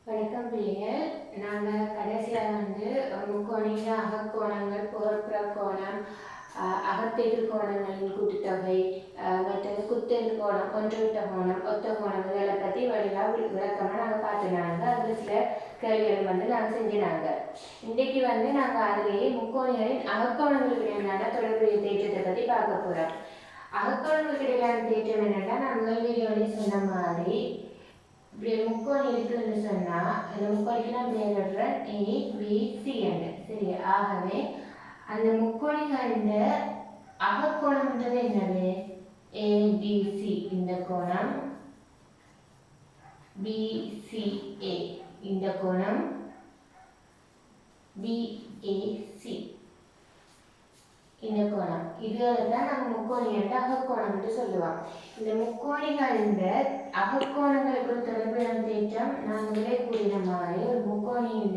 வணக்கம் பிள்ளைகள். நாங்கள் கடைசியாக முக்கோணிய அகக்கோணங்கள், புறப்புற கோணம், அகத்தெதிர் கோணங்களின் கூட்டுத்தொகை, மற்றது குத்தெதிர் கோணம், ஒன்றுவிட்ட கோணம், ஒத்த கோணம் இதை பற்றி வழியாக விளக்கமாக நாங்கள் பார்த்துனாங்க. அதில் சில கேள்விகள் நாங்கள் செஞ்சினாங்க. இன்றைக்கு நாங்கள் அதிலேயே முக்கோணிகளின் அகக்கோணங்களுக்கு இடையிலான தொடர்புடைய தேற்றத்தை பற்றி பார்க்க போகிறோம். அகக்கோணங்களுக்கு இடையிலான தேற்றம் என்னென்னா, நான் முதல் வீடியோவிலே சொன்ன மாதிரி இப்படி ஒரு முக்கோணம் இருக்குன்னு சொன்னா அந்த முக்கோணிக்கு நான் பேர் விடுறேன் ABC என்று. சரி, ஆகவே அந்த முக்கோணிகளின் அகக்கோணம்ன்றது என்னது? ABC. இந்த கோணம் BCA, இந்த கோணம் BAC, இந்த கோணம். இதுதான் நம்ம முக்கோணிகளின் அகக்கோணம் என்று சொல்லுவோம். இந்த முக்கோணிகளின் அகக்கோணங்களுக்கு தொடர்புடைய தேற்றம் நான் முதலே கூறின மாதிரி ஒரு முக்கோணியின்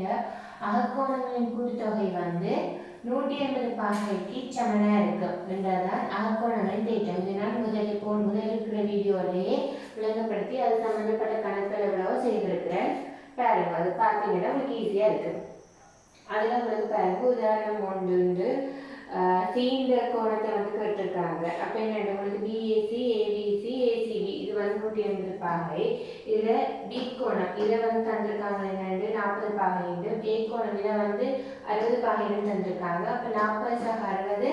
அகக்கோணங்களின் கூட்டுத்தொகை 180 பாகைக்கு சமனா இருக்கும் என்றதான் அகக்கோணங்களின் தேற்றம். இதனால் முதல் இருக்கிற வீடியோவிலேயே விளங்கப்படுத்தி அது சம்பந்தப்பட்ட கணக்குகள் எவ்வளவோ செய்திருக்கிறேன். பாருங்க, அது பார்த்தீங்கன்னா உங்களுக்கு ஈஸியா இருக்கு. அதில் உங்களுக்கு பாருங்க, உதாரணம் 1 இந்த கோணத்தை கேட்டிருக்காங்க. அப்போ என்ன, உங்களுக்கு BAC, ABC, ACB இது 180 பாகை. இதில் B கோணம் இதை தந்திருக்காங்க என்னென்று 40 பாகை உண்டு. A கோணம் இதை 60 பாகைன்னு தந்திருக்காங்க. அப்போ 40 × 60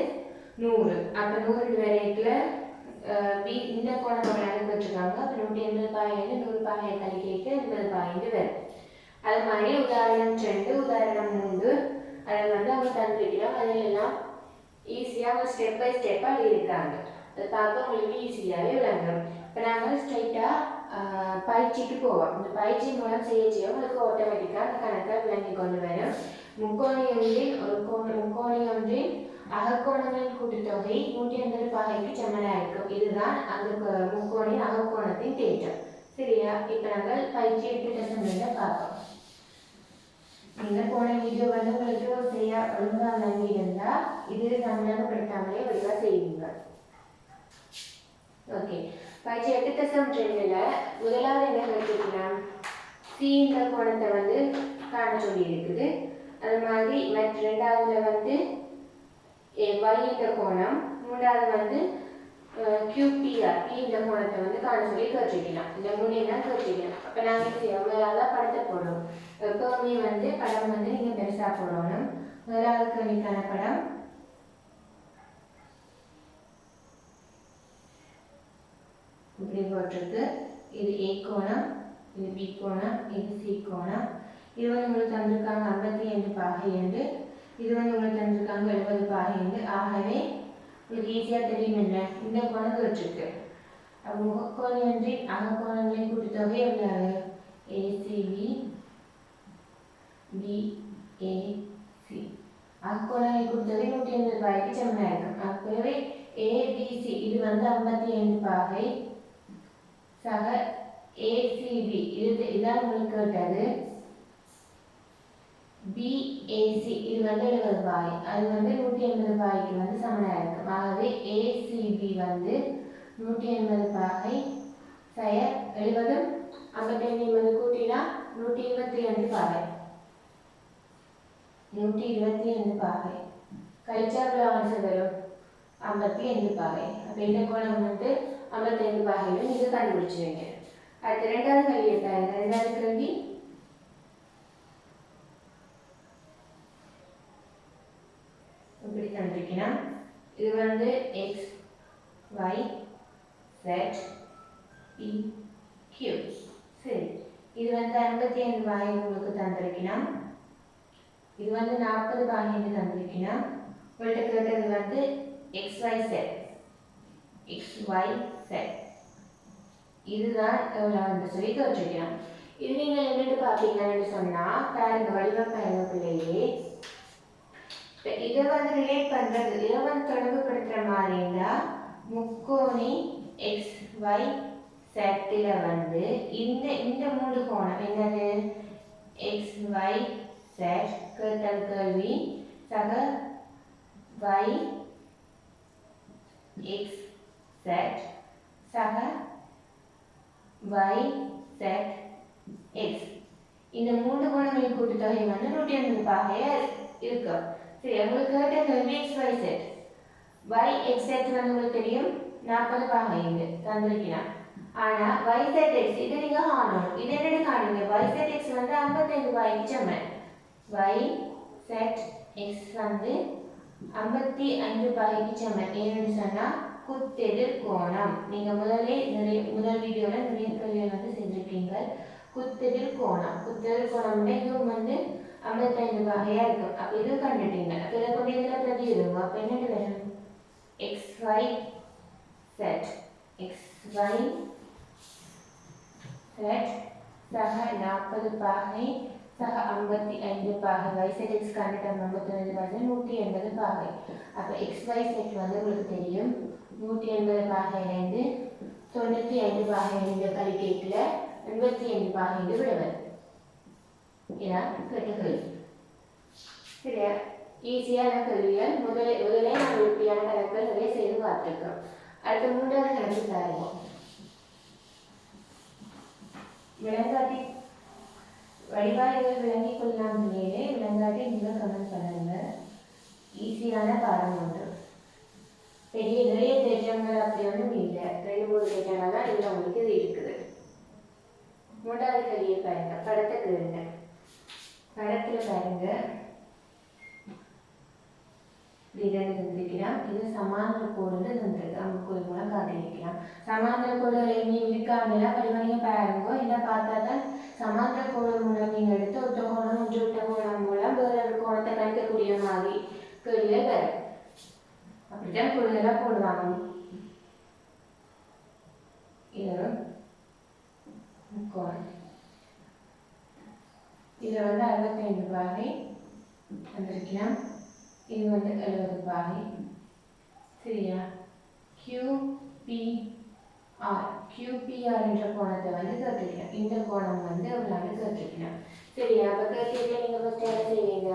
100. அப்போ 100 வரைக்கும் B இந்த கோணம் கேட்டிருக்காங்க. அப்போ 180 பாகைன்னு 100 பாகையை கழிக்க 80 பாகைன்னு வரும். அது மாதிரி உதாரணம் 2, உதாரணம் 3 அதில் அவங்க தந்திருக்கிறோம். அதிலெல்லாம் ஈஸியாக ஸ்டெப் பை ஸ்டெப்பாக இருக்காங்க. அதை பார்க்க உங்களுக்கு ஈஸியாகவே விளங்கும். இப்போ நாங்கள் ஸ்ட்ரைட்டாக பயிற்சிக்கு போவோம். இந்த பயிற்சி மூலம் செய்ய உங்களுக்கு ஆட்டோமேட்டிக்காக அந்த கணக்கை விளங்கி கொண்டு வரும். முக்கோணி ஒன்றின் அகக்கோணங்களின் கூட்டுத்தொகை 180 பாகைக்கு சமனாக இருக்கும். இதுதான் அந்த முக்கோணின் அகக்கோணத்தின் தேற்றம். சரியா? இப்போ நாங்கள் பயிற்சி 8 பார்ப்போம். நீங்கள் போன வீடியோ உங்களுக்கு செய்ய ஒழுங்காக நம்பி இருந்தால் இது சமநிலைப்படுத்தாமலே வழிவாக செய்வீங்க. ஓகே, பயிற்சி 8.2 முதலாவது என்ன கேட்டுக்கலாம்? C இந்த கோணத்தை காண சொல்லி இருக்குது. அது மாதிரி மற்ற ரெண்டாவதுல Y இந்த கோணம், மூன்றாவது QPR P இந்த கோணத்தை காண சொல்லி கேட்டுக்கலாம். இந்த மூணையும் கேட்டுக்கலாம். அப்போ நாங்கள் எவ்வளோ படத்தை போடுவோம். எப்பவுமே படம் நீங்கள் பெருசாக போடணும். முதலாவது கேள்விக்கான படம் இப்படி போட்டிருக்கு. இது A கோணம், இது B கோணம், இது C கோணம். இது உங்களுக்கு தந்திருக்காங்க 55 பாகை என்று. இது உங்களுக்கு தந்திருக்காங்க 70 பாகை என்று. ஆகவே உங்களுக்கு ஈஸியாக தெரியும் என்ன, இந்த கோணம் கேட்டிருக்கு. முக்கோணி ஒன்றின் அகக்கோணங்களின் கூட்டுத்தொகை எவ்வளவு? ACB BAC. அகக்கோணங்களின் கூட்டுத்தொகை 180 பாகைக்கு சமனாக இருக்கும். அப்பவே ABC இது 55 பாகை சக ACB இதான் உங்களுக்கு கேட்டது. BAC இது 70 பாகை, அது 180 பாகைக்கு சமனாக இருக்கும். ஆகவே ACB 180 பாகை சய 70 55 கூட்டினா 122 பாகை. 122 பாகை கழிச்சா ஆன்சர் வரும் 55 பாகை. அப்போ இந்த கோணம் 55 பாகையில் நீங்கள் கண்டுபிடிச்சிருவீங்க. அடுத்து ரெண்டாவது கேள்வி பாருங்க. ரெண்டாவது கேள்வி இப்படி தந்திருக்கணும். இது X Y Z P Q. சரி, இது 55 பாகை உங்களுக்கு தந்திருக்கணும். இது 40 பாகைன்னு தந்திருக்கணும். உங்கள்கிட்ட கேட்டது XYZ. இதுதான் எவ்வளோ சொல்லி கேட்டிருக்கணும். இது நீங்கள் என்னென்னு பார்த்தீங்கன்னு சொன்னால் பாருங்க, வடிவம் பாருங்க பிள்ளையே. இதை ரிலேட் பண்ணுறது, இதை தொடர்புபடுத்துகிற மாதிரி இருந்தால் முக்கோணி XYZ இந்த மூணு கோணம் என்னது? XYZ கேட்டல் கேள்வி சக YXZ சக YZX. இந்த கூட்டுத்தொகை வந்து 180 பாகையா இருக்கும். சரி, உங்களுக்கு கேட்ட கேள்வி XYZ. YXZ வந்து உங்களுக்கு தெரியும் 40 பாகை இங்கு தந்திருக்கிறான். ஆனா YZX இது நீங்க காணணும். இது என்னன்னு காணுங்க. YZX வந்து 55 பாகைக்கு சமன். YZX வந்து 55 பாகைக்கு சமன். ஏன்னு சொன்னா குத்தெதிர் கோணம். நீங்க முதல் வீடியோல நிறைய கேள்விகள் வந்து செஞ்சிருக்கீங்க. குத்தெதிர் கோணம். குத்தெதிர் கோணம் இதுவும் வந்து 55 பாகையா இருக்கும். அப்ப இது கண்டுட்டீங்க. அப்ப இதை கொண்டு இதுல பிரதி எழுதுங்க. அப்ப என்னட்டு வரும்? XYZ சக 40 பாகை சக 55 பாகை. YZX கண்டுட்டோம் 55 பாகை 180 பாகை. அப்ப XYZ வந்து உங்களுக்கு தெரியும் 180 பாகையிலிருந்து 95 பாகை இந்த கழிக்கைக்குள்ள 85 பாகை விடுவது. இதான் கேட்ட கேள்வி. சரியா? ஈஸியான கேள்விகள். முதலே நான் இப்படியான கணக்குகள் நிறைய செய்து பார்த்துருக்கோம். அடுத்த 3வது கணக்கு பாருங்க. விளங்காட்டி வடிவாய்கள் விளங்கிக் கொள்ளலாம். விளங்காட்டி நீங்கள் கமெண்ட் பண்ணுங்க. ஈஸியான பாடம் ஒன்று. நிறைய தேற்றங்கள் அப்படி ஒன்றும் இல்லை. 2-3 தேற்றங்கள் தான் இதில் உங்களுக்கு இது இருக்குது. 3வது கேள்வியை பாருங்க. படத்தை கேளுங்க. படத்தில் பாருங்க. இது சமாந்திர கோடுன்னு தந்திருக்கு. அம்புக்குறி மூலம் காட்டியிருக்கலாம். சமாந்திர கோடுகளை நீ இருக்காங்கன்னா படிவனையும் பாருங்க. என்ன பார்த்தா தான் சமாந்திர கோடு மூலம் நீங்கள் எடுத்து ஒற்ற கோணம் ஒன்று விட்ட கோணம் மூலம் வேற ஒரு கோணத்தை கணிக்கக்கூடிய மாதிரி கேள்விகள் வரும். அப்படித்தான் கோடுகளாக போடுவாங்க. இது முக்கோணம். இது வந்து 65 பாகை வந்திருக்கலாம். இது வந்து 70 பாகை. சரியா? QPR என்ற கோணத்தை வந்து கேட்டிருக்கேன். இந்த கோணம் வந்து எவ்வளவு கேட்டிருக்கேன். சரியா? அப்போ கேட்டிருக்கேன். நீங்கள் ஃபஸ்ட் என்ன செய்வீங்க?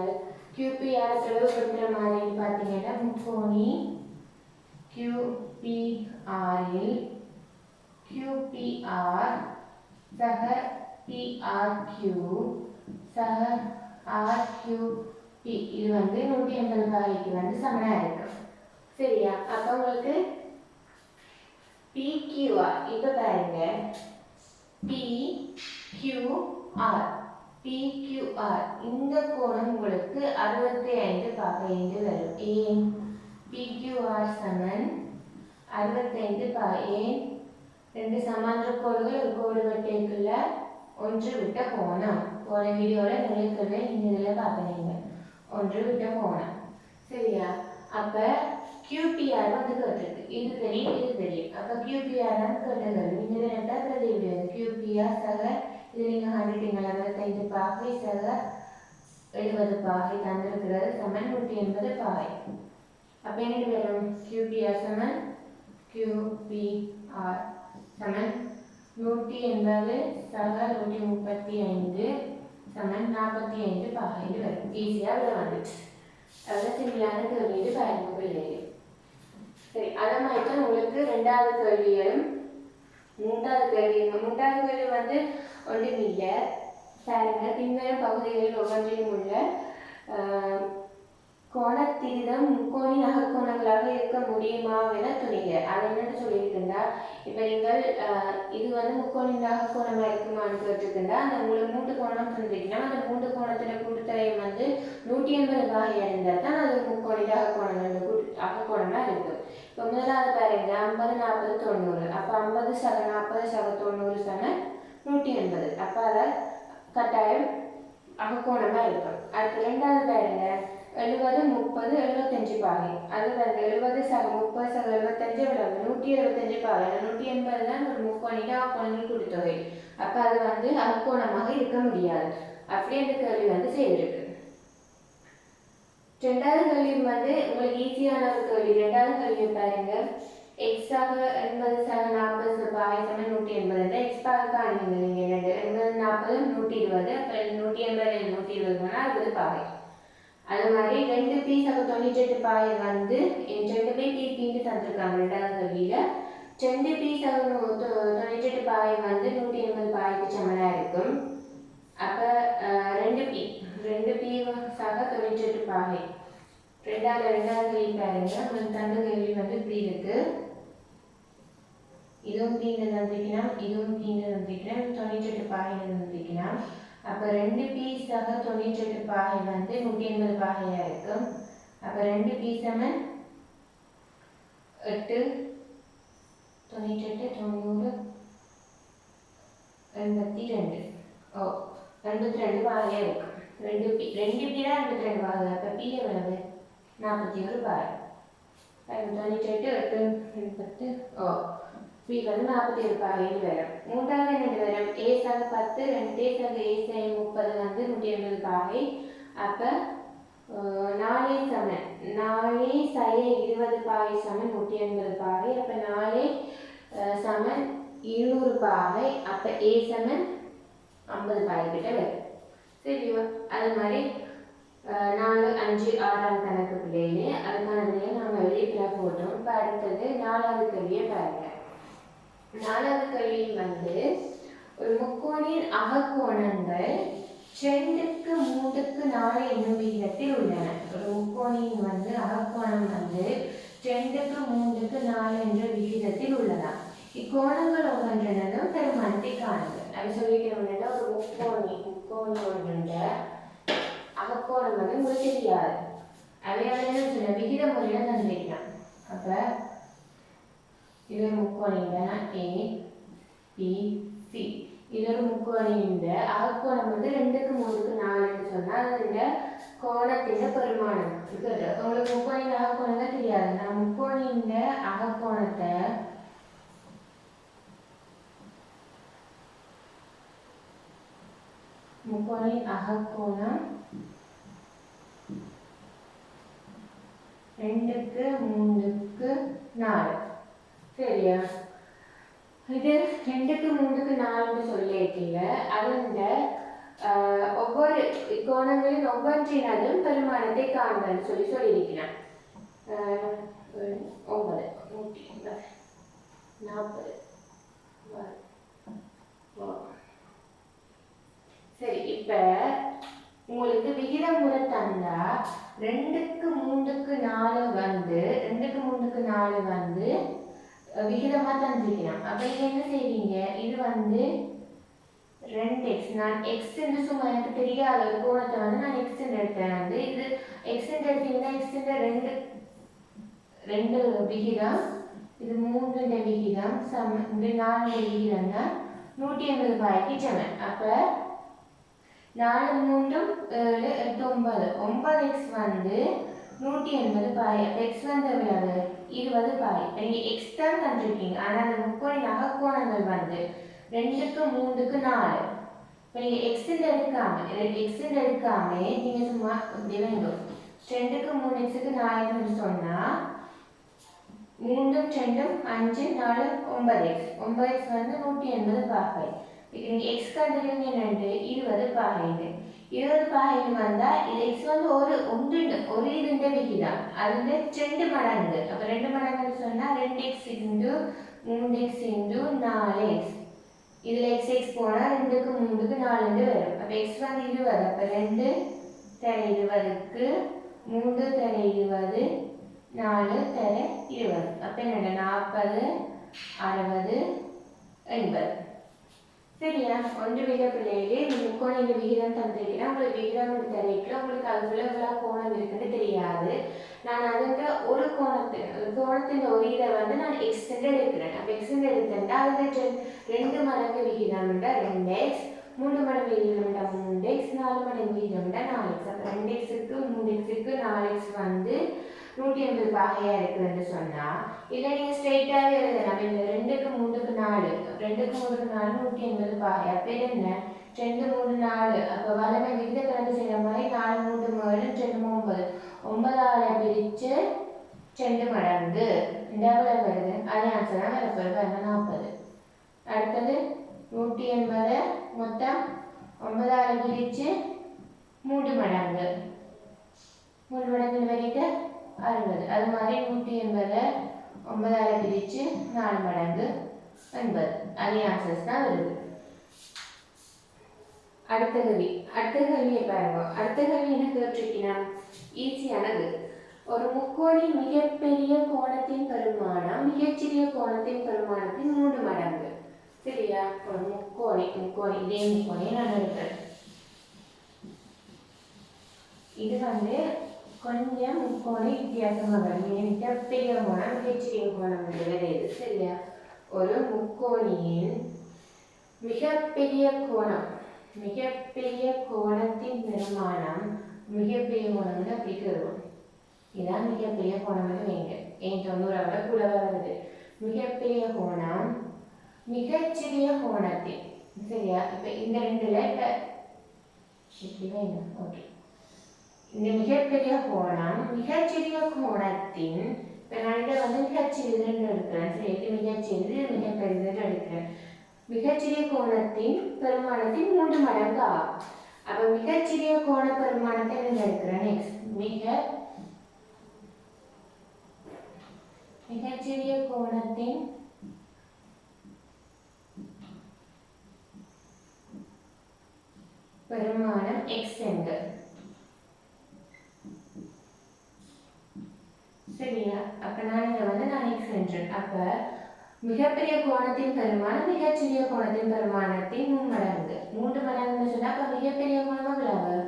QPR தெளிவுபடுத்துகிற மாதிரி பார்த்தீங்கன்னா முக்கோணி QPRல் QPR சக PRQ சக RQP இது வந்து 180 பாகைக்கு வந்து சமனா இருக்கும். சரியா? அப்போ உங்களுக்கு PQR இப்போ பாருங்க. PQR இந்த கோணம் உங்களுக்கு 65 பாகை வரும். ஏன்? PQR சமன் 65 பாகை. ஏன்? 2 சமாந்திர கோடுகள் ஒரு கோடு வெட்டிக்குள்ள ஒன்று விட்ட கோணம். போன வீடியோவில் நிறைய கேள்வி நீங்கள் இதில் பார்க்குறீங்க. ஒன்று விட்ட கோணம். சரியா? அப்போ QPR வந்து கேட்டிருக்கு. இது தெரியும், இது தெரியும். அப்போ QPR தான் கேட்டது. நீங்கள் ரெண்டா தெரியும். QPR சக இது நீங்கள் கண்டுட்டீங்களா? 65 பாகை சக 70 பாகை தந்திருக்கிறது சமன் 180 பாகை. அப்போ என்ன வரும்? QPR சமன் QPR சமன் 180 சக 135 சமன் 45 பாகை வரும். ஈஸியாக இதில் வந்துச்சு. அதெல்லாம் சிம்பிளான கேள்வி பாருங்க பிள்ளைகள். சரி, அதை மாதிரி தான் உங்களுக்கு 2வது கேள்வியும் 3வது கேள்வியும். 3வது கேள்வி வந்து ஒன்றும் இல்லை. பாருங்க, பின்வரும் பகுதிகளில் ஒவ்வொன்றிலும் உள்ள கோணத்திரிதம் முக்கோணி நகர்கோணங்களாக இருக்க முடியுமா என துணிங்க. அது என்னன்னு சொல்லியிருக்குண்டா, இப்போ நீங்கள் இது வந்து முக்கோணி நகர்கோணமாக இருக்குமான்னு கேட்டிருக்குண்டா, அந்த 3 கோணம் தந்திருக்கீங்கன்னா அந்த 3 கோணத்தின் கூட்டுத்தொகையும் வந்து 180 பாகை இருந்தால் தான் அது முக்கோணி நகர்கோணமாக இருக்கும். இப்போ முதலாவது பாருங்க 50 40 90. அப்போ 50 சக 40 சக 90 சமன் 180. அப்போ அதை கட்டாயம் அகக்கோணமாக இருக்கும். அடுத்து 2வது பாருங்க 70 30 75 பாகை. அது வந்து 70 சக 30 சக 75 175 பாகை. 180 தான் ஒரு முக்கோணிக்கு அகக்கோணங்கள் கூட்டுத்தொகை. அப்போ அது வந்து அகக்கோணமாக இருக்க முடியாது. அப்படி அந்த கேள்வி வந்து செய்திருக்கு. 2வது கேள்வி வந்து உங்களுக்கு ஈஸியான ஒரு கேள்வி. 2வது கேள்வி பாருங்க. x ஆக 80 சக 40 பாகை சமன் 180. x பாகை காணுங்க. நீங்கள் 80 40 120. அப்போ 180 120 60 பாகை. அது மாதிரி 2p சக 98 பாகை வந்து 2p TPன்னு தந்திருக்காங்க 2வது கேள்வியில். 2p சக 98 பாகை வந்து 180 பாகைக்கு சமனாக இருக்கும். அப்போ 2p 98 பாகை. ரெண்டாவது கேள்வி பாருங்க. உங்களுக்கு தந்த கேள்வி வந்து இப்படி இருக்கு. இதுவும் பீன்னு தந்திருக்கலாம், இதுவும் பீன்னு தந்திருக்கலாம், 98 பாகைன்னு தந்திருக்கலாம். அப்போ 2 பி சக 98 பாகை வந்து 180 பாகையாக இருக்கும். அப்போ 2 பி சமன் 8, 98, 90, 82. ஓ 82 பாகையாக இருக்கும். 2 பி தான் 82 பாகை. அப்போ பி எவ்வளவு? 41 பாகை. 98, 8, 10. ஓ பி வந்து 47 பாகையில் வரும். மூன்றாவது என்ன வரும்? ஏ சக 10, 2 சக ஏ சை 30 வந்து 180 பாகை. அப்போ 4 சமன் 4 சை 20 பாகை சமன் 180 பாகை. அப்போ 4 சமன் 200 பாகை. அப்போ ஏ சமன் 50 பாகை கிட்ட வரும். சரியா? அது மாதிரி 4, 5, 6 கணக்கு பிள்ளையிலே அதுக்கான விடையை நாங்கள் வெளியே போட்டோம். இப்போ அடுத்தது 4வது கேள்வியை பாருங்க. 4வது கேள்வி வந்து ஒரு முக்கோணின் அகக்கோணங்கள் 2க்கு 3க்கு 4 என்னும் விகிதத்தில் உள்ளன. ஒரு முக்கோணின் வந்து அகக்கோணம் வந்து 2க்கு 3க்கு 4 என்ற விகிதத்தில் உள்ளன. இக்கோணங்கள் ஒவ்வொன்றினதும் பெருமானத்தை காணுங்கள். அது சொல்லிக்கிறோம்னா ஒரு முக்கோணி ஒன்றுண்ட அகக்கோணம் வந்து உங்களுக்கு தெரியாது. அவையான சில விகித முறையில் தந்திருக்கலாம். அப்போ இது ஒரு முக்கோணின் ஏ பி சி. இது ஒரு முக்கோணின் அகக்கோணம் வந்து 2க்கு 3க்கு 4ன்னு சொன்னால் அது இந்த கோணத்தின் பெருமானம் இருக்குது. உங்களுக்கு முக்கோணின் அகக்கோணம் தான் தெரியாது. நான் முக்கோணின் அகக்கோணத்தை முக்கோணின் அகக்கோணம் 2க்கு 3க்கு 4. சரியா? இது 2க்கு 3க்கு 4ன்னு சொல்லியிருக்கீங்க. அது ஒவ்வொரு கோணங்களின் ஒவ்வொன்றினதும் பெருமானத்தை காண்பன்னு சொல்லியிருக்கிறேன். 9, 140. சரி, இப்போ உங்களுக்கு விகிதமுறை தந்தா 2க்கு 3க்கு 4 வந்து 2க்கு 3க்கு 4 வந்து விகிதமாக தந்திருக்கலாம். அப்போ நீங்கள் என்ன செய்வீங்க? இது வந்து 2x. நான் எக்ஸ் என்று சும்மா எனக்கு தெரியாத ஒரு கோணத்தை வந்து நான் எக்ஸ் என்று எடுத்தேன். வந்து இது எக்ஸ் என்று எடுத்தீங்கன்னா எக்ஸ் ரெண்டு விகிதம், இது 3 விகிதம் இது 4 விகிதம் தான் 180 பாகைக்கு சமன். அப்போ 4, 3, 7, 8, 9. 9x வந்து 180 பாகை. அப்போ எக்ஸ் வந்து எவ்வளவு? 20 பாகை. நீங்கள் எக்ஸ் தான் தந்துருக்கீங்க. ஆனால் அந்த முக்கோணின் அகக்கோணங்கள் வந்து 2க்கு 3க்கு 4. இப்போ நீங்கள் எக்ஸ் எடுக்காம நீங்கள் சும்மா இப்படி வேண்டும். 2க்கு 3xக்கு 4ன்னு சொன்னால் 3, 2, 5, 4, 9x. 9x வந்து 180 பாகை. நீங்கள் எக்ஸ் கண்டுபிடிங்க என்னண்டு 20 பாகைன்னு. 20 பாகைன்னு வந்தால் இது எக்ஸ் வந்து ஒரு இதுண்ட விகிதம். அது 2 மடங்கு. அப்போ 2 மடங்குன்னு சொன்னால் 2x × 3x × 4x. இதில் எக்ஸ் போனால் 2க்கு 3க்கு 4 வரும். அப்போ எக்ஸ் வந்து 20. அப்போ 2 தர 20க்கு 3 தர 20, 4 தர 20. அப்போ என்னென்ன 40, 60, 80. சரியா? ஒன்று விட பிள்ளைகளே முக்கோணின் விகிதம் தந்திருக்கிறேன். உங்களுக்கு விகிதம் தரைக்கு உங்களுக்கு அதுக்குள்ள இவ்வளோ கோணம் இருக்குன்னு தெரியாது. நான் அதுக்கு ஒரு கோணத்தின் ஒரு இதை வந்து நான் எக்ஸ்டெண்ட் எடுக்கிறேன். அப்போ எக்ஸ்டெண்ட் எடுத்தேன்டா அதுக்கு 2 மடங்கு விகிதம்டா 2x, 3 மடங்கு விகிதம்டா 3x, 4 மடங்கு விகிதம்டா 4x. அப்போ 2xக்கு 3xக்கு 4x வந்து 180 பாகையாக இருக்குதுன்னு சொன்னால் இல்லை நீங்கள் ஸ்ட்ரெயிட்டாகவே எழுதலாம். இந்த 2க்கு 3க்கு 4, 2க்கு 3க்கு 4, 180 பாகை. அப்போ என்ன 2, 3, 4. அப்போ வளமை விகித கணக்கு செய்கிற மாதிரி 4, 3, 7, 2, 9. 9ஆல் பிரித்து 2 மடங்கு எவ்வளோ வருது? அதே ஆன்சர் தான் வரப்போகிறது. 40. அடுத்தது 180 மொத்தம் 9ஆல் பிரித்து 3 மடங்கு 3 மடங்கு வரைக்கு 60. அது மாதிரி 180 9ஆல் பிரித்து 4 மடங்கு 80. அதே ஆன்சர்ஸ் தான் வருது. அடுத்த கேள்வியை பாருங்க. அடுத்த கேள்வி என்ன கேட்டிருக்கீங்கன்னா ஈஸியானது. ஒரு முக்கோணி மிகப்பெரிய கோணத்தின் பெருமானம் மிகச்சிறிய கோணத்தின் பெருமானத்தின் 3 மடங்கு. சரியா? ஒரு முக்கோணி இதே முக்கோணி நான் எடுக்கிறேன். இது கொஞ்சம் முக்கோணி வித்தியாசமாக வரும். மிகப்பெரிய கோணம் மிகச்சிறிய கோணம் வருது. சரியா? ஒரு முக்கோணியின் மிகப்பெரிய கோணத்தின் பெருமானம் மிகப்பெரிய கோணம் அப்படி கேள்வோம். இதான் மிகப்பெரிய கோணம் வைங்க. என் 90 விட கூட வருது. மிகப்பெரிய கோணம் மிகச்சிறிய கோணத்தின். சரியா? இப்ப இந்த ரெண்டுல ஓகே. இந்த மிகப்பெரிய கோணம் மிகச்சிறிய கோணத்தின் நான் மிகச்சிறியதுன்னு எடுக்கிறேன். சரி, மிகச்சிறியது மிகப்பெரியதுன்னு எடுக்கிறேன். மிகச்சிறிய கோணத்தின் பெருமானத்தின் 3 மடங்கு ஆகும். அப்ப மிகச்சிறிய கோண பெருமானத்தை நான் எடுக்கிறேன். நெக்ஸ்ட் மிகச்சிறிய கோணத்தின் பெருமானம் x என்க. சரியா? அப்ப நான் x என்றேன். அப்ப மிகப்பெரிய கோணத்தின் பெருமானம் மிகச்சிறிய கோணத்தின் பெருமானத்தின் 3 மடங்கு. 3 மடங்குன்னு சொன்னா அப்ப மிகப்பெரிய கோணம் எவ்வளவு?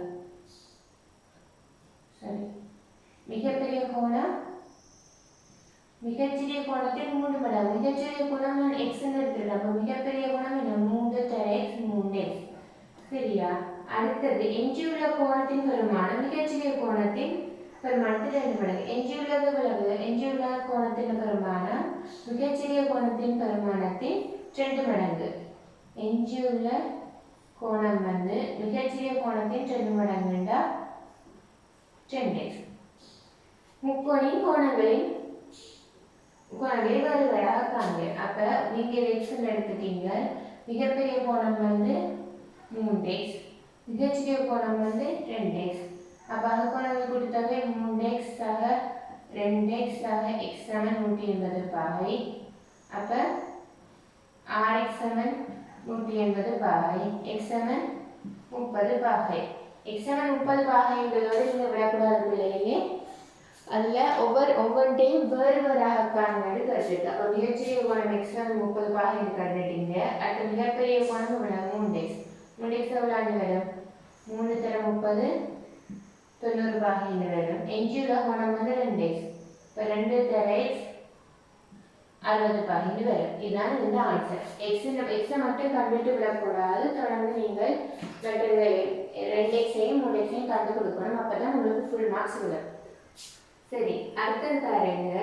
சரி, மிகப்பெரிய கோணம் மிகச்சிறிய கோணத்தின் 3 மடங்கு. மிகச்சிறிய கோணம் நான் x எடுத்துட்டேன். அப்ப மிகப்பெரிய கோணம் என்ன? 3x 3x. சரியா? அடுத்தது எஞ்சியுள்ள கோணத்தின் பெருமானம் மிகச்சிறிய கோணத்தின் பெருமானத்தில் 2 மடங்கு. எஞ்சியுள்ளது எவ்வளவு? எஞ்சியுள்ள கோணத்தின் பெருமானம் மிகச்சிறிய கோணத்தின் பெருமானத்தின் 2 மடங்கு. எஞ்சியுள்ள கோணம் மிகச்சிறிய கோணத்தின் 2 மடங்குண்டா 10x. முக்கோணின் கோணங்களை வேறுபாடாக காண்க. அப்ப நீங்க x எடுத்துட்டீங்க. மிகப்பெரிய கோணம் 3x, மிகச்சிறிய கோணம் 2x. அப்ப கோணங்கள் கொடுத்தவை 3x ஆக 2x ஆக x சமன் 180 பாகை. அப்ப rx சமன் 180 பாகை, x சமன் 30 பாகை. x சமன் 30 பாகை என்பதோடு நீங்க விடக்கூடாது பிள்ளையே. அதுல ஒவ்வொன்றையும் வேறுபாடாக காண்கிறது கற்றுக்கு. அப்ப மிகச்சிறிய கோணம் x சமன் 30 பாகை கண்டுட்டீங்க. அடுத்த மிகப்பெரிய கோணம் 3x. 3x எவ்வளவு வரும்? 3 தர 30 90 பாகை வரும். எஞ்சியுள்ள கோணம் 2x. இப்போ 2 தர x 60 பாகை வரும். இதுதான் இந்த ஆன்சர். எக்ஸை மட்டும் கண்டுட்டு விடக்கூடாது. தொடர்ந்து நீங்கள் 2x-ஐயும் 3x-ஐயும் கண்டு கொடுக்கணும். அப்பதான் உங்களுக்கு ஃபுல் மார்க்ஸ் விடும். சரி, அடுத்தது பாருங்க.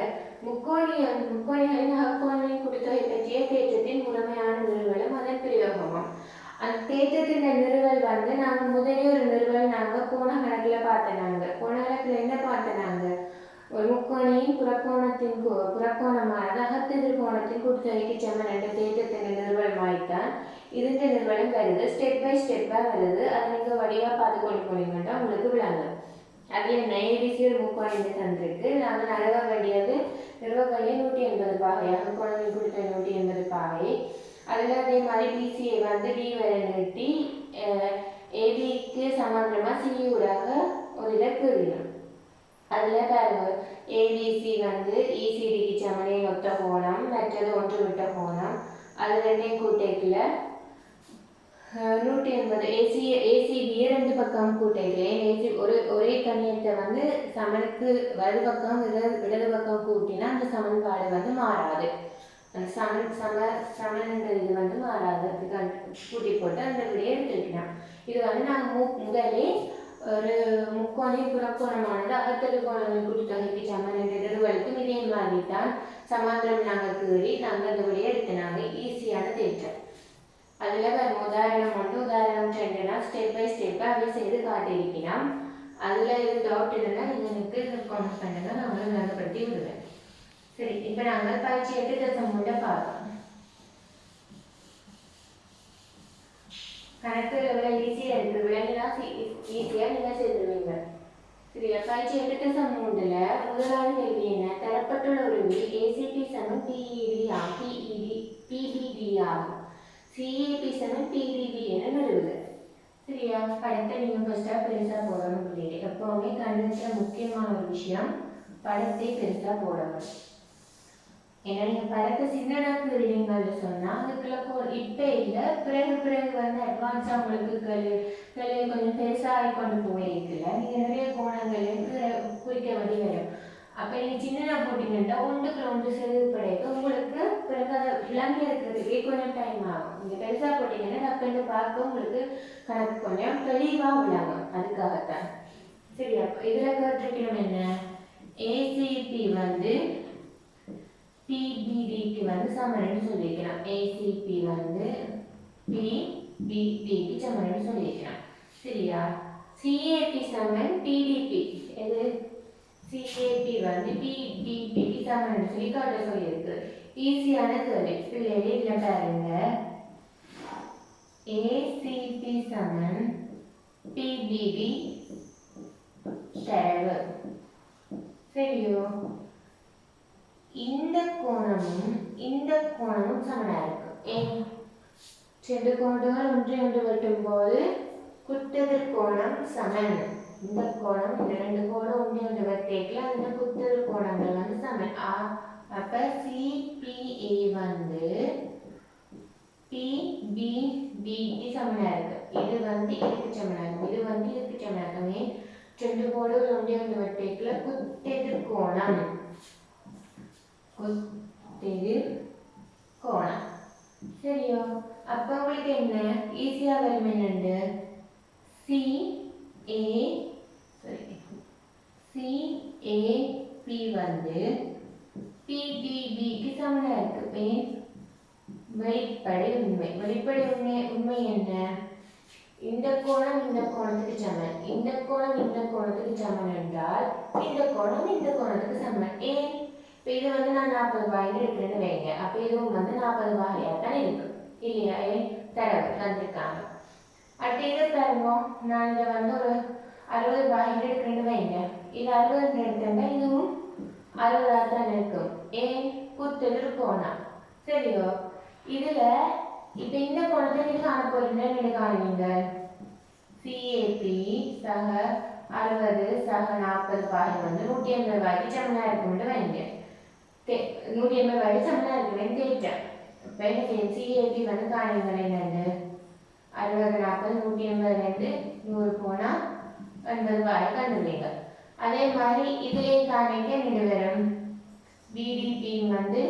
முக்கோணிகளின் அகக்கோணங்களின் கூட்டுத்தொகை பற்றிய தேற்றத்தின் முழுமையான நிறுவலும் அதன் பிரயோகமும். அந்த தேற்றத்தின் நிறுவல் நாங்கள் முதலே ஒரு நிறுவல் கோண கணக்கில் பார்த்தனாங்க. கோண கணக்கில் என்ன பார்த்தனாங்க? ஒரு முக்கோணியின் புறக்கோணமானது அகத்தெதிர் கோணத்தின் கூட்டுத்தொகைக்கு சமன் என்ற தேற்றத்தின் நிறுவல் மாய்த்தான் இதுன்ற நிறுவலும் வருது. ஸ்டெப் பை ஸ்டெப்பாக வருது. அதை நீங்கள் வடிவாக பார்த்து கொண்டு போனீங்கன்னா உங்களுக்கு விளங்கும். அதில் ABC ஒரு முக்கோணி தந்திருக்கு. நாங்கள் நிறுவ வேண்டியது 180 பாகை. அகக்கோணத்தின் கூட்டுத்தொகை 180 பாகை. அதில் அதே மாதிரி பிசியை டி வரை நீட்டி ஏபிக்கு சமாந்தரமாக சியூடாக ஒரு இதை கீழிடும். அதில் பாருங்க, ஏபிசி இசிடிக்கு சமனே ஒத்த கோணம், மற்றது ஒன்று விட்ட கோணம். அது ரெண்டையும் கூட்டைக்குள்ள 180. ஏசிபியை 2 பக்கம் கூட்டைக்குள்ள ஒரே கணியத்தை சமனுக்கு வலது பக்கம் இடது பக்கம் கூட்டினா அந்த சமன்பாடு மாறாது. அந்த சமன்ன்றது இது மாறாது. கூட்டி போட்டு அந்த விடையை எடுத்துக்கலாம். இது நாங்கள் முதலே ஒரு முக்கோணி புறக்கோணமானது அகத்தெதிர் கோணங்களின் கூட்டுத்தொகைக்கு சமன் என்ற நிறுவலுக்கும் இதே மாதிரி தான் சமாந்திரம் நாங்கள் கீறி நாங்கள் அந்த விடையை எடுத்தினாங்க. ஈஸியான தேற்றம். அதில் உதாரணம் 1 உதாரணம் 2 ஸ்டெப் பை ஸ்டெப்பாக அதை செய்து காட்டியிருக்கிறோம். அதில் இது டவுட் இருந்தால் நீங்கள் எனக்கு காமெண்ட் பண்ணுங்க, நான் உங்களை விளங்கப்படுத்தி விடுவேன். சரி, இப்போ நாங்கள் பயிற்சி 8.3 பார்க்கலாம். கணக்கு எவ்வளோ ஈஸியாக இருக்குது. விளங்கினா ஈஸியாக நீங்கள் செய்திருவீங்க. சரியா? பயிற்சி 8.3 முதலாவது கேள்வி என்ன? தரப்பட்டுள்ள உறவில் ஏசிபி சமன் பிபிடி ஆகும். சிஏபி சமன் பிபிபி என நிறுவுது. சரி, படத்தை நீங்கள் ஃபஸ்ட்டாக பெருசாக போடணும் பிள்ளைங்க. எப்போவுமே கணிதத்தில் முக்கியமான ஒரு விஷயம் படத்தை பெருசாக போடணும். ஏன்னா நீங்கள் படத்தை சின்னதாக கீறினீங்கன்னு சொன்னால் அதுக்குள்ள இப்போ இல்லை பிறகு பிறகு வந்து அட்வான்ஸாக உங்களுக்கு கொஞ்சம் பெருசாக கொண்டு போயிருக்குல்ல நீங்கள் நிறைய கோணங்கள் குறிக்க வேண்டி வரும். அப்போ நீங்கள் சின்னதாக போட்டிங்கன்னா ஒன்றுக்குள்ள ஒன்று செதுப்படைக்கு உங்களுக்கு பிறகு அதை விளங்கி இருக்கிறதுக்கே கொஞ்சம் டைம் ஆகும். நீங்கள் பெருசாக போட்டிங்கன்னா டக்குன்னு பார்க்க உங்களுக்கு கணக்கு கொஞ்சம் தெளிவாக விளங்கும். அதுக்காகத்தான் சரி. அப்போ இதில் கேட்டிருக்கணும் என்ன, ஏசிபி வந்து பிபிடிக்கு வந்து சமன்னு சொல்லியிருக்கலாம். ஏசிபி வந்து பிபிடிக்கு சமன்னு சொல்லியிருக்கலாம். சரியா? சிஏபி சமன் பிடிபி, இது சிஏபி வந்து பிடிபிக்கு சமன்னு சொல்லி காட்ட சொல்லியிருக்கு. ஈஸியான கேள்வி பிள்ளைகள். இதில் பாருங்க, ஏசிபி சமன் பிபிடி தரவு. சரியோ? இந்த கோணமும் சமனா இருக்கும். ரெண்டு கோணங்கள் ஒன்றை ஒன்று வெட்டும் போது குத்தெதிர் கோணம் சமன். இந்த கோணம் இந்த ரெண்டு கோணம் ஒன்றை ஒன்று வெட்டேக்கல அந்த குத்தெதிர் கோணங்கள் வந்து சமன். அப்ப சிபிஏ வந்து பிபிடிக்கு சமனா இருக்கு. இது வந்து இதுக்கு சமனா இருக்கும், இது வந்து இதுக்கு சமனா இருக்குமே. ரெண்டு கோணங்கள் ஒன்றை ஒன்று வெட்டேக்கல குத்தெதிர் கோணம் கோணம். சரியோ? அப்ப உங்களுக்கு என்ன ஈஸியா வரும், என்னண்டு சிஏபி வந்து பிபிபிக்கு சமனா இருக்கு. வெளிப்படை உண்மை என்ன, இந்த கோணம் இந்த கோணத்துக்கு சமன், இந்த கோணம் இந்த கோணத்துக்கு சமன் என்றால் இந்த கோணம் இந்த கோணத்துக்கு சமன். இப்போ இது வந்து நான் 40 ரூபாய்னு எடுக்கிறேன்னு வைங்க. அப்போ இதுவும் வந்து 40 ரூபாயாக தான் இருக்கு இல்லையா? தரவு தந்திருக்காங்க. அடுத்து இதை பாருங்க, நான் இதை வந்து ஒரு 60 ரூபாய்னு எடுக்கிறேன்னு வைங்க. இது 60 எடுத்தேன்னா இதுவும் 60 தான் இருக்கும். குத்தெதிர் கோணம். சரியோ? இதில் இப்போ இந்த கோணத்தை நீங்கள் காண போறீங்கன்னு காணுவீங்க. சிஏபி சக 60 சக 40 பாகை வந்து 180 ரூபாய்க்கு சமனா இருக்கும்னு வைங்க. 180 ரூபாய்க்கு சமனா இருக்குன்னு தேய்ச்சேன். இப்போ என்ன செய்யும், சிஏபி வந்து காணுவீங்க என்னது 60 40 180 100 போனால் 80 ரூபாய் கண்டுவீங்க. அதே மாதிரி இதுலேயே காணிக்க ரெண்டு வரும். பிடிபி வந்து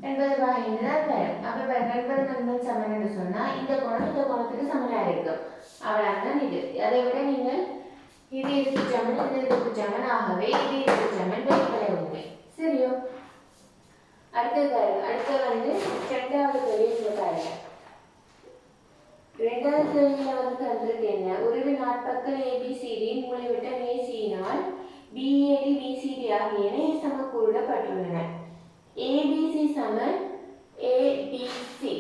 80 ரூபாய் தான் வரும். அப்போ 80 சமன்னு சொன்னால் இந்த கோணம் இந்த கோணத்துக்கு சமனாக இருக்கும். அவ்வளோதான் இது. அதை விட நீங்கள் இது இதுக்கு சமன் இது இதுக்கு சமன், ஆகவே இது இதுக்கு சமன் வெளிப்படை உண்மை. சரியோ? அடுத்தது பாருங்க. அடுத்து வந்து ரெண்டாவது கேள்வி பாருங்க. ரெண்டாவது கேள்வியில் வந்து தந்திருக்கு என்ன, உருவி நாட்பக்கல் ஏபிசிடி மூலைவிட்டம் ஏசியினால் பிஏடி பிசிடி ஆகியன சமக்கூடப்பட்டுள்ளன. ஏபிசி சமன் ஏபிசி,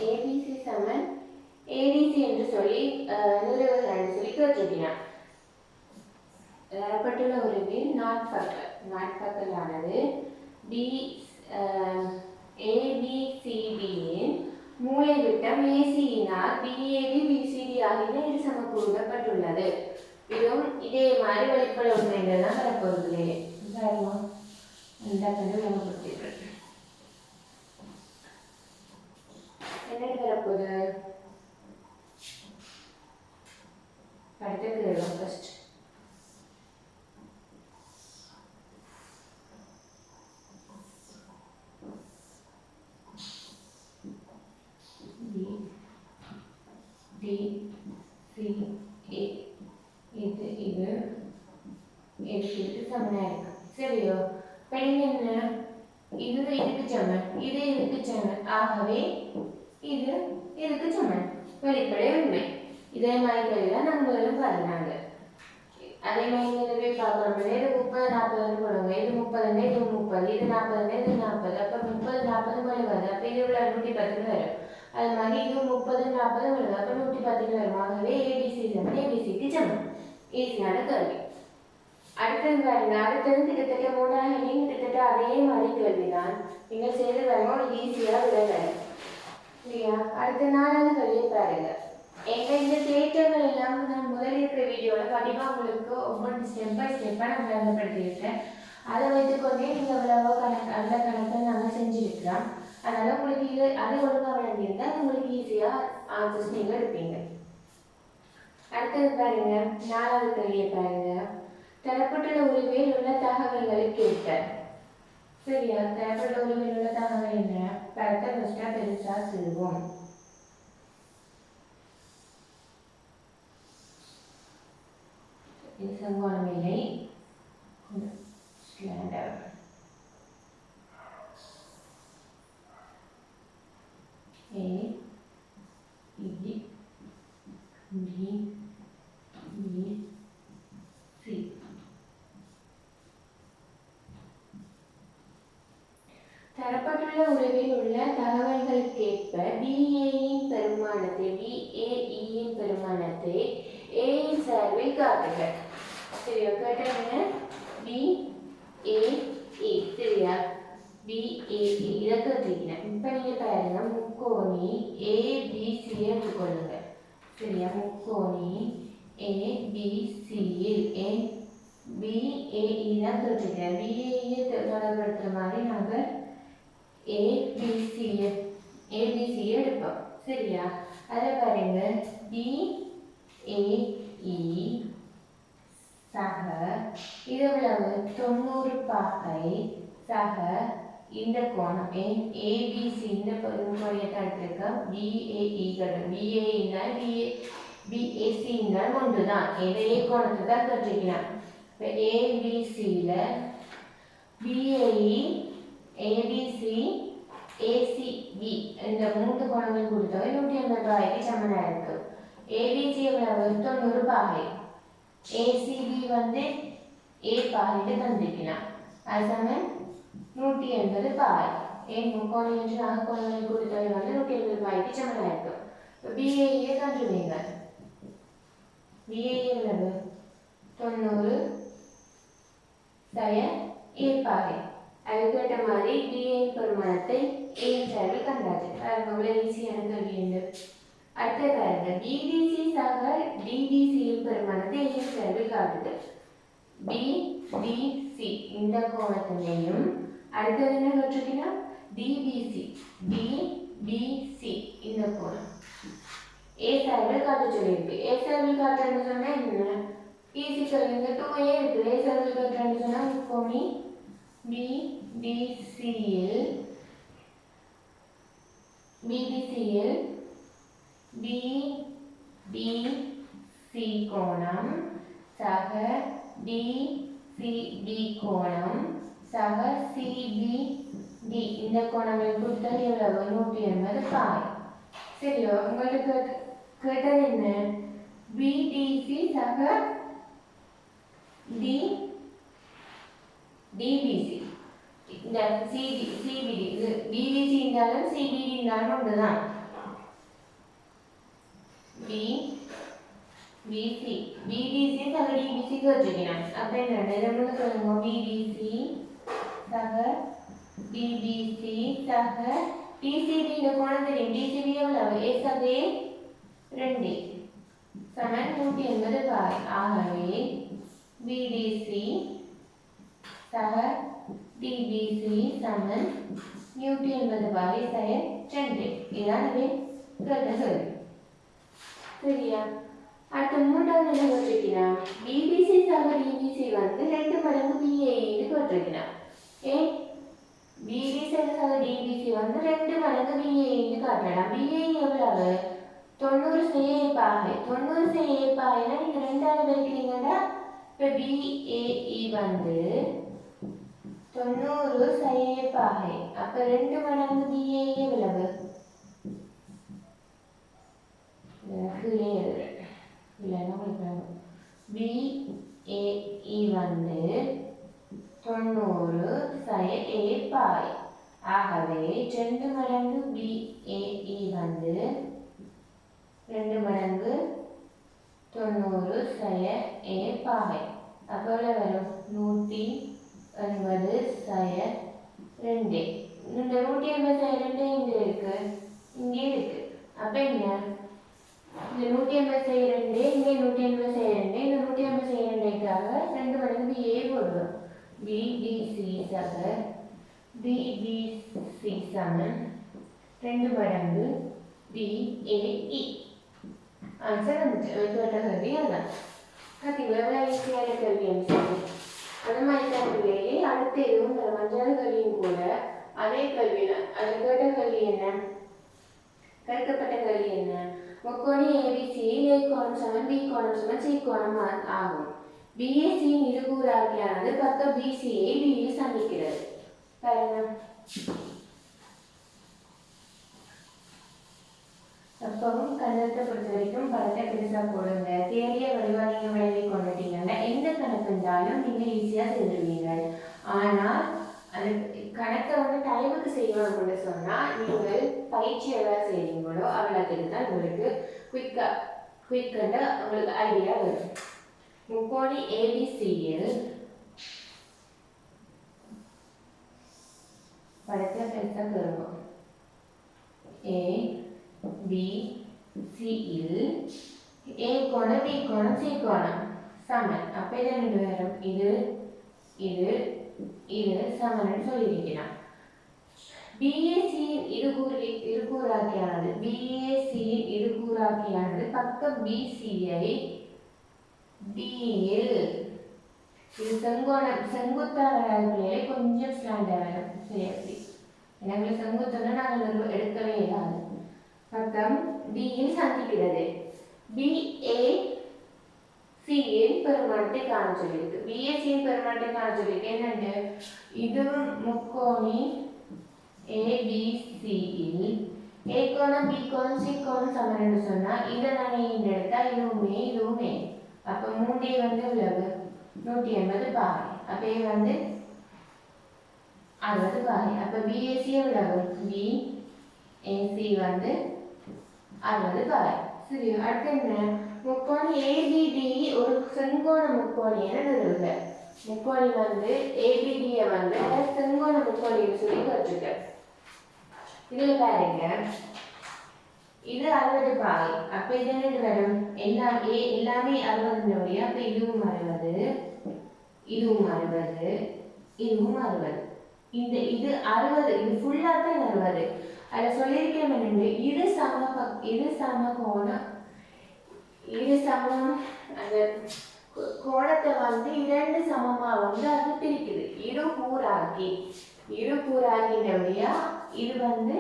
ஏபிசி சமன் ஏடிசி என்று சொல்லி நிறுவனம் சொல்லி கேட்டிருக்கிறான். தரப்பட்டுள்ள உருவில் நாட்பக்கலானது ஏபிசிடியின் மூலைவிட்டம் ஏசியினால் பிஏடி பிசிடி ஆகியன இரு சமக்கூடப்பட்டுள்ளது. இதுவும் இதே மாதிரி வெளிப்படை உண்மைகள் தான் வரப்போகுது. என்ன வரப்போகுது படத்துக்கு எழுதும் ஃபர்ஸ்ட். இது சமனா இருக்கு. சரியோ? என்ன, இது இதுக்கு சமன் இது இதுக்கு சமன், ஆகவே இது இதுக்கு சமன். வெளிப்படை உண்மை. இதே மாதிரி தான் நம்ம பாருங்க. அதே மாதிரி போய் பார்க்கணும். இது 30 40 போடுங்க. இது 30 இது 30 இது 40 இது 40. அப்போ 30 40 வருது. அப்போ இது 110 வரும். அது மாதிரி இது 30 40 வருது. அப்போ 110 வரும். ஆகவே ஏபிசி சமன் ஏபிசிக்கு சமன். ஈஸியான கேள்வி. அடுத்தது பாருங்க. அடுத்தது கிட்டத்தட்ட 3 கிட்டத்தட்ட அதே மாதிரி கேள்விதான். நீங்கள் செய்து பாருங்க, ஒரு ஈஸியாக விட வரும் இல்லையா? அடுத்த 4வது கேள்வியை பாருங்க. எங்க இந்த தேற்ற எல்லாம் நான் முதலில் இருக்கிற வீடியோவில் கண்டிப்பாக உங்களுக்கு ஒவ்வொரு ஸ்டெப் பை ஸ்டெப்பாக நான் விளங்கப்படுத்தியிருக்கேன். அதை வைத்துக்கொண்டே நீங்கள் எவ்வளவோ அந்த கணக்கை நாங்கள் செஞ்சுருக்கிறோம். அதனால் உங்களுக்கு இது அது ஒழுங்காக விளங்கியிருந்தால் உங்களுக்கு ஈஸியாக ஆன்சர்ஸ் நீங்கள் எடுப்பீங்க. அடுத்தது பாருங்க, 4வது கேள்வியை பாருங்க. தரப்பட்டுள்ள உரிமையில் உள்ள தகவல்களை கேட்க. சரியா? தரப்பட்ட உரிமையில் உள்ள தகவல் என்ன? படத்தை ஃபஸ்ட்டாக பெருசாக செய்வோம். இது செங்கோணம் இல்லை, slander. A E B E C. தரப்பட்டுள்ள உறவில் உள்ள தகவல்களுக்கேற்ப BAயின் பெருமானத்தை BAEயின் பெருமானத்தை A இன் சார்பில் காட்டுக. சரியா? கேட்டீங்க BAE. சரியா? BAE இதை கேட்டீங்க. இப்போ நீங்கள் பாருங்க, முக்கோணி ABC எடுத்துக்கொள்ளுங்க. சரியா? முக்கோணி ABCயில் BAE தான் கேட்டிருக்கேன். BAE தொடர்படுத்துகிற மாதிரி நாங்கள் ABC எடுப்போம். சரியா? அதை பாருங்க, BAE சக இது எவ்வளவு? 90 பாகை சக இந்த கோணம் ABC இந்த கோணத்தை எடுத்திருக்கோம். BAE BAE BAC ஒன்றுதான். இதே கோணத்தை தான் கட்டிக்கலாம். இப்போ ABCயில் BAE ABC ACB இந்த 3 கோணங்கள் கொடுத்தவை 180 பாகைக்கு சமனாக இருக்கு. ABC எவ்வளவு? 90 பாகை. ACB வந்து A பாகைக்கு தந்திருக்கலாம். அது சமயம் 180 பாகை. முக்கோணி என்று நாகக்கோணங்களை கொடுத்தவை வந்து 180 பாகைக்கு சமனாக இருக்கு. இப்போ BAE கண்டுவீங்க. BAE எவ்வளவு? 90 A பாகை. அதுக்கேற்ற மாதிரி BAயின் பெருமானத்தை A சார்பில் கண்டாச்சு. அது அவ்வளோ ஈஸியான கேள்வி உண்டு. அடுத்த பாருங்க, BBC சக DBCயின் பெருமானத்தை A சார்பில் காட்டுது. BBC இந்த கோணத்தினையும் அடுத்தது என்ன கேட்டிருக்கீங்கன்னா DBC இந்த கோணம் A சார்பில் காட்ட சொல்லியிருக்கு. A சார்பில் காட்டுறேன்னு சொன்னா என்ன? ஈஸி சொல்லுங்க. 2A இருக்கு. A சார்பில் காட்டுறேன்னு சொன்னா முக்கோணி BBCயில் BDC கோணம் சக DCB கோணம் சக CBD இந்த கோணங்கள் கொடுத்தால் எவ்வளவு? 180 பாகை. சரியோ? உங்களுக்கு கேட்டது என்ன? BDC சக DBC இந்த CBD இது BBC இருந்தாலும் CBD இருந்தாலும் ஒன்றுதான். BDC சக DBC கேட்டிருக்கேன். அப்போ என்ன? இதை சொல்லுங்க. BDC சக DBC சக TCB இந்த கோணம் தெரியும். TCB எவ்வளவு? A சக 2 சமன் 180 பாகை. ஆகவே BDC சக DBC சமன் 180 பாகை சக 2. இதான் கேட்டது. சரியா? அடுத்த 3வது என்ன கேட்டிருக்கிறோம்? BBC சக DBC வந்து 2 மடங்கு BAEன்னு கேட்டிருக்கிறோம். BBC சக DBC வந்து 2 மடங்கு BAEன்னு காட்டலாம். BAE எவ்வளவு? 90 A பாகை. 90 A பாகைனா நீங்க 2ஆல பெருக்கிறீங்கன்னா இப்போ BAE வந்து 90 A பாகை. அப்போ 2 மடங்கு BAE எவ்வளவு? கீழே எழுதுறேன். இல்லைன்னா உங்களுக்கு BAE வந்து 90 A பாகை. ஆகவே 2 மடங்கு BAE வந்து 2 மடங்கு 90 A பாகை. அப்போ எவ்வளோ வரும்? 180 2. இந்த 180 2 இங்கே இருக்கு. அப்போ என்ன? இந்த 180 2 இங்கே BDC சக DBC சமன் 2 மடங்கு BAE. ஆன்சர் வந்துச்சு. கேட்ட கேள்வி அதுதான். பார்த்தீங்களா எவ்வளோ ஈஸியான கேள்வின்னு சொல்லி. அந்த மாதிரி கேள்வியிலேயே அடுத்த இதுவும் மஞ்சள் கேள்வியும் கூட அதே கேள்வியில் அதில் கேட்ட கேள்வி என்ன, கேட்கப்பட்ட கேள்வி என்ன, முக்கோணி ஏபிசியில் ஏ கோணம் சமன் பி கோணம் சமன் சி கோணம் ஆகும். பிஏசியின் இருகூறாக்கியானது பக்கம் பிசியை பியில் சந்திக்கிறது. பாருங்க, அப்பவும் கணிதத்தை பொறுத்த வரைக்கும் படத்தை பெருசாக போடுங்க. தேவையை வடிவாக நீங்கள் விளைவி கொண்டுட்டீங்கன்னா எந்த கணக்கு இருந்தாலும் நீங்கள் ஈஸியாக செஞ்சுருவீங்க. ஆனால் அந்த கணக்கை வந்து டைமுக்கு செய்யணும்னு சொன்னால் நீங்கள் பயிற்சி எவ்வளோ செய்கிறீங்களோ அவ்வளோத்துக்கு தான் உங்களுக்கு குயிக்காக உங்களுக்கு ஐடியா வரும். முக்கோணி ஏபிசியில் படத்தை பெருசாக வருவோம். ABCயில் A கோணம் B கோணம் C கோணம் சமன். அப்போ இதை ரெண்டு வரும், இது இது இது சமன் சொல்லியிருக்கிறான். BACயின் இருகூறாக்கியானது பக்கம் BCயை Bயில் இது செங்குத்தாக வராதுகளே கொஞ்சம் ஸ்டாண்டாக வரும். சரி, அப்படி எனக்கு செங்குத்தோன்னா நாங்கள் எடுக்கவே இல்லாது. பக்கம் Bயில் சந்திக்கிறது. BACயின் பெருமானத்தை காண சொல்லியிருக்கு. BACயின் பெருமானத்தை காண சொல்லியிருக்கு. என்னென்னு, இதுவும் முக்கோணி ABCயில் A கோணம் B கோணம் C கோணம் சமன் சொன்னால் இதை நான் எடுத்தா இதுவுமே அப்போ 3 வந்து எவ்வளவு 180 பாகை. அப்போ வந்து 60 பாகை. அப்போ BAC எவ்வளவு, BAC வந்து 60 பாகை. சரி, அடுத்து என்ன, முக்கோணி ABD ஒரு செங்கோண முக்கோணி என நிறுவுக. முக்கோணி வந்து ABD-யை வந்து செங்கோண முக்கோணின்னு சொல்லி வச்சுக்க. இதில் பாருங்க, இது 60 பாகை. அப்போ இது என்ன வரும், எல்லாமே 60. அப்போ இதுவும் 60, இதுவும் 60, இதுவும் 60. இது 60, இது ஃபுல்லாக தான் 60. அதில் சொல்லியிருக்கேன் என்னென்னு, இது சம கோணம், இது சமம். அந்த கோணத்தை வந்து 2 சமமாக வந்து அது பிரிக்குது. இருகூறாக்கினபடியா இது வந்து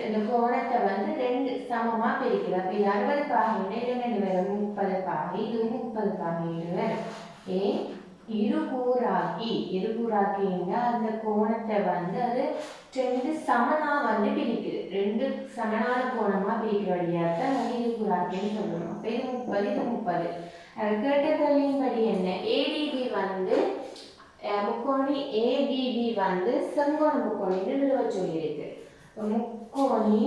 இந்த கோணத்தை வந்து 2 சமமாக பிரிக்குது. அப்போ இது 60 பாகைன்னு இது 2 வரும் 30 பாகை, இதுவும் 30 பாகை வரும். இருகூறாக்கின்னா அந்த கோணத்தை வந்து அது 2 சமனா வந்து பிரிக்குது. 2 சமனான கோணமா பிரிக்கிற வழியாக தான் வந்து இருகூறாக்கின்னு சொல்லணும். அப்போ இது 30, இது 30. கேட்ட கேள்வியின்படி என்ன, ADB வந்து முக்கோணி ABB வந்து செங்கோண முக்கோணின்னு நிறுவ சொல்லியிருக்கு. முக்கோணி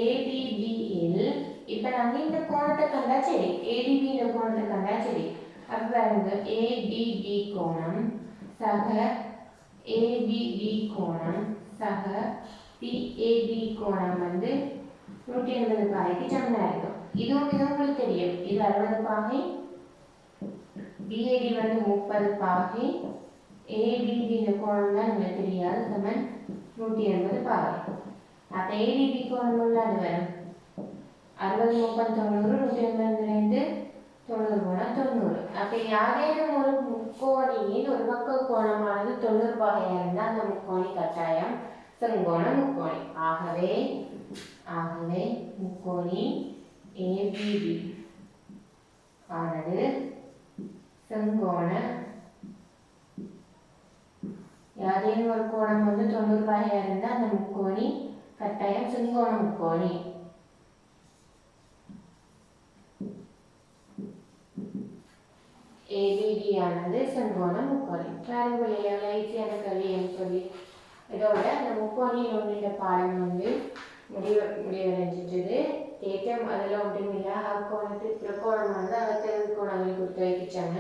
ABBயில் இப்போ நாங்கள் இந்த கோணத்தை கண்டா சரி, ADB இந்த கோணத்தை கண்டா சரி. அப்போ பாருங்க, ABB கோணம் சக ABB கோணம் சக PAB கோணம் வந்து 180 பாகைக்கு சமனாக இருக்கும். இதுவும் உங்களுக்கு தெரியும், இது 60 பாகை, BAD வந்து 30 பாகை, ABB இந்த கோணம் தான் உங்களுக்கு தெரியாது, சமன் 180 பாகை. அப்போ ADB கோணம் உள்ள அது வரும் 60, 30, 90, 182, 90 கோணம் 90. அப்போ யாரேனும் ஒரு முக்கோணியின் ஒரு பக்க கோணமானது 90 பாகையாக இருந்தால் அந்த முக்கோணி கட்டாயம் செங்கோண முக்கோணி. ஆகவே முக்கோணி ABB ஆனது செங்கோண, யாரேனும் ஒரு கோணம் வந்து 90 பாகையாக இருந்தால் அந்த முக்கோணி கட்டாயம் செங்கோண முக்கோணி. ABD ஆனது செங்கோண முக்கோணி. பாருங்களே எவ்வளோ ஈஸியான கல்வின்னு சொல்லி. இதோட அந்த முக்கோணியில் ஒன்றிய பாடம் வந்து முடிவடைஞ்சிட்டது. தேற்றம் அதில் ஒன்றுமில்லை, அக்கோணத்துக்கு கோணமானது அகத்தெழுது கோணங்கள் கொடுத்து வைக்கிச்சாங்க.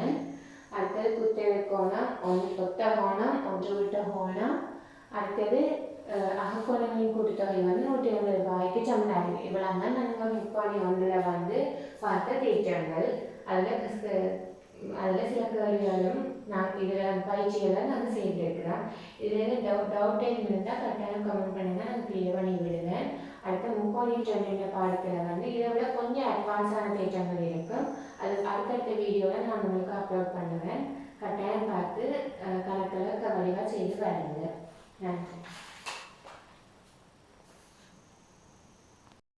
அடுத்தது குத்தெழு கோணம், ஒன்று கொத்த கோணம், ஒன்று விட்ட கோணம். அடுத்தது அகக்கோணங்களின் கூட்டுத்தொகை வந்து 180 பாகைக்கு சமனாக. இவ்வளோ தான் நாங்கள் முக்கோணி ஒன்றில் வந்து பார்த்த தேற்றங்கள். அதில் அதில் சில கேள்விகளும் நான் இதில் பயிற்சிகளை நாங்கள் செய்திருக்கிறோம். இதில் டவுட் எதுவும் இருந்தால் கரெக்டான கமெண்ட் பண்ணுங்கள், நான் கிளியர் பண்ணி விடுவேன். அடுத்த முக்கோணி ட்ரெண்ட் பாடத்தில் வந்து இதை விட கொஞ்சம் அட்வான்ஸான தேற்றங்கள் இருக்கும். அது அடுத்தடுத்த வீடியோவில் நான் உங்களுக்கு அப்லோட் பண்ணுவேன். கட்டாயம் பார்த்து